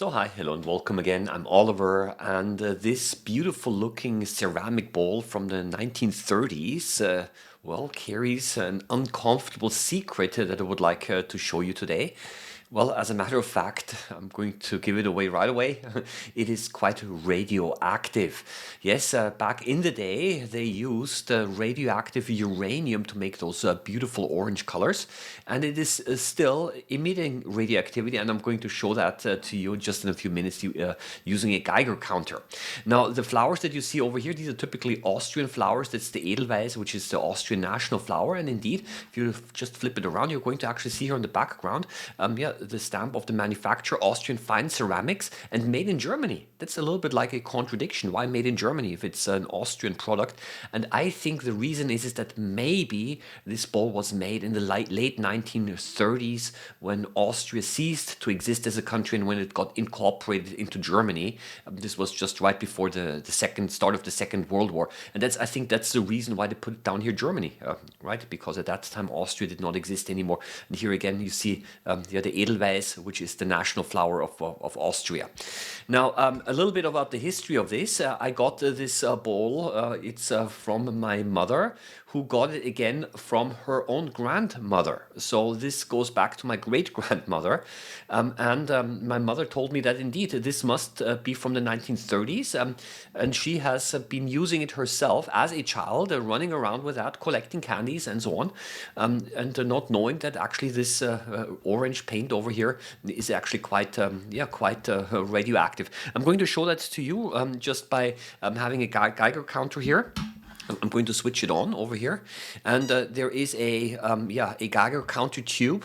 So hi, hello and welcome again. I'm Oliver, and this beautiful looking ceramic bowl from the 1930s, well, carries an uncomfortable secret that I would like to show you today. Well, as a matter of fact, I'm going to give it away right away. It is quite radioactive. Yes, back in the day, they used radioactive uranium to make those beautiful orange colors, and it is still emitting radioactivity. And I'm going to show that to you just in a few minutes using a Geiger counter. Now, the flowers that you see over here, these are typically Austrian flowers. That's the Edelweiss, which is the Austrian national flower. And indeed, if you just flip it around, you're going to actually see here in the background, yeah, the stamp of the manufacturer, Austrian Fine Ceramics, and made in Germany. That's a little bit like a contradiction. Why made in Germany if it's an Austrian product? And I think the reason is that maybe this bowl was made in the late 1930s when Austria ceased to exist as a country and when it got incorporated into Germany. This was just right before the start of the Second World War. And I think that's the reason why they put it down here, Germany, right? Because at that time Austria did not exist anymore. And here again you see the Edelweiss, which is the national flower of Austria. Now, a little bit about the history of this. I got this bowl. It's from my mother, who got it again from her own grandmother. So this goes back to my great-grandmother. My mother told me that indeed this must be from the 1930s. And she has been using it herself as a child, running around with that, collecting candies and so on. And not knowing that actually this orange paint over here is actually quite radioactive. I'm going to show that to you just by having a Geiger counter here. I'm going to switch it on over here, and there is a Geiger counter tube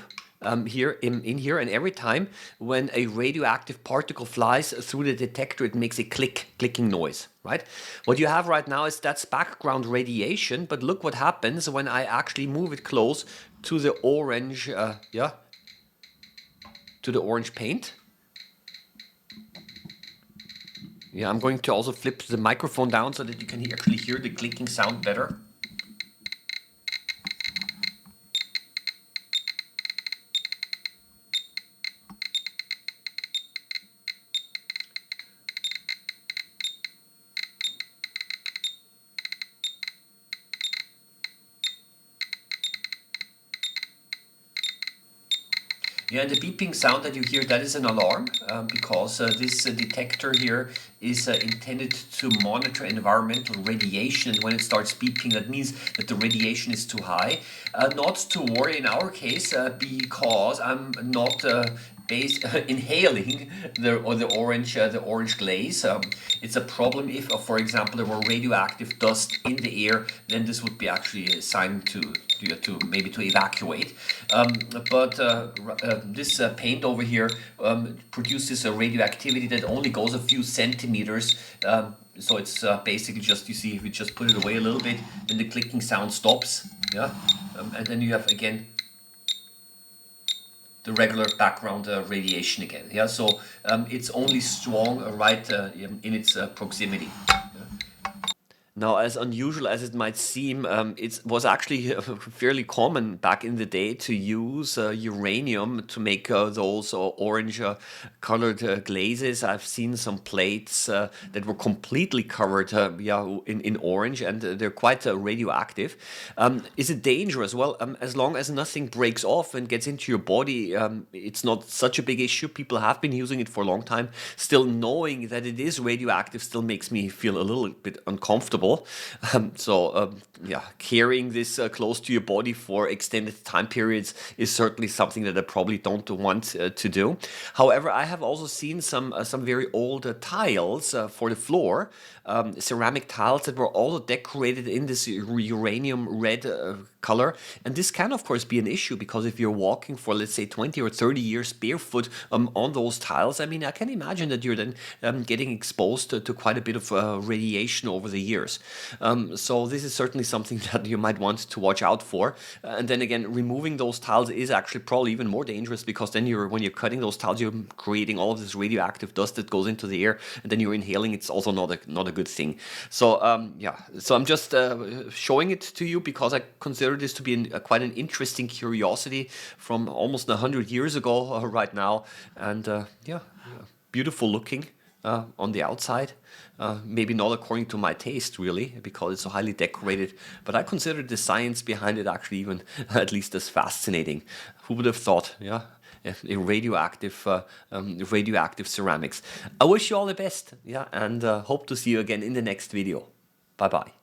here in here, and every time when a radioactive particle flies through the detector, it makes a clicking noise. Right? What you have right now is that's background radiation, but look what happens when I actually move it close to the orange, to the orange paint. Yeah, I'm going to also flip the microphone down so that you can actually hear the clicking sound better. Yeah, and the beeping sound that you hear, that is an alarm because this detector here is intended to monitor environmental radiation. And when it starts beeping, that means that the radiation is too high. Not to worry in our case because I'm not inhaling the orange glaze. It's a problem if, for example, there were radioactive dust in the air. Then this would be actually a sign to maybe to evacuate. But this paint over here produces a radioactivity that only goes a few centimeters. So it's basically just, you see, if you just put it away a little bit, then the clicking sound stops. Yeah, and then you have again the regular background radiation again. Yeah, so it's only strong right in its proximity. Now, as unusual as it might seem, it was actually fairly common back in the day to use uranium to make those orange colored glazes. I've seen some plates that were completely covered in orange, and they're quite radioactive. Is it dangerous? Well, as long as nothing breaks off and gets into your body, it's not such a big issue. People have been using it for a long time. Still, knowing that it is radioactive still makes me feel a little bit uncomfortable. Carrying this close to your body for extended time periods is certainly something that I probably don't want to do. However, I have also seen some very old tiles for the floor, ceramic tiles that were also decorated in this uranium red color. And this can, of course, be an issue because if you're walking for, let's say, 20 or 30 years barefoot on those tiles, I mean, I can imagine that you're then getting exposed to quite a bit of radiation over the years. So this is certainly something that you might want to watch out for. And then again, removing those tiles is actually probably even more dangerous because then when you're cutting those tiles, you're creating all of this radioactive dust that goes into the air, and then you're inhaling. It's also not a good thing. So so I'm just showing it to you because I consider this to be quite an interesting curiosity from almost 100 years ago right now. And beautiful looking on the outside. Maybe not according to my taste, really, because it's so highly decorated. But I consider the science behind it actually even at least as fascinating. Who would have thought? Yeah, a radioactive ceramics. I wish you all the best. Yeah, and hope to see you again in the next video. Bye bye.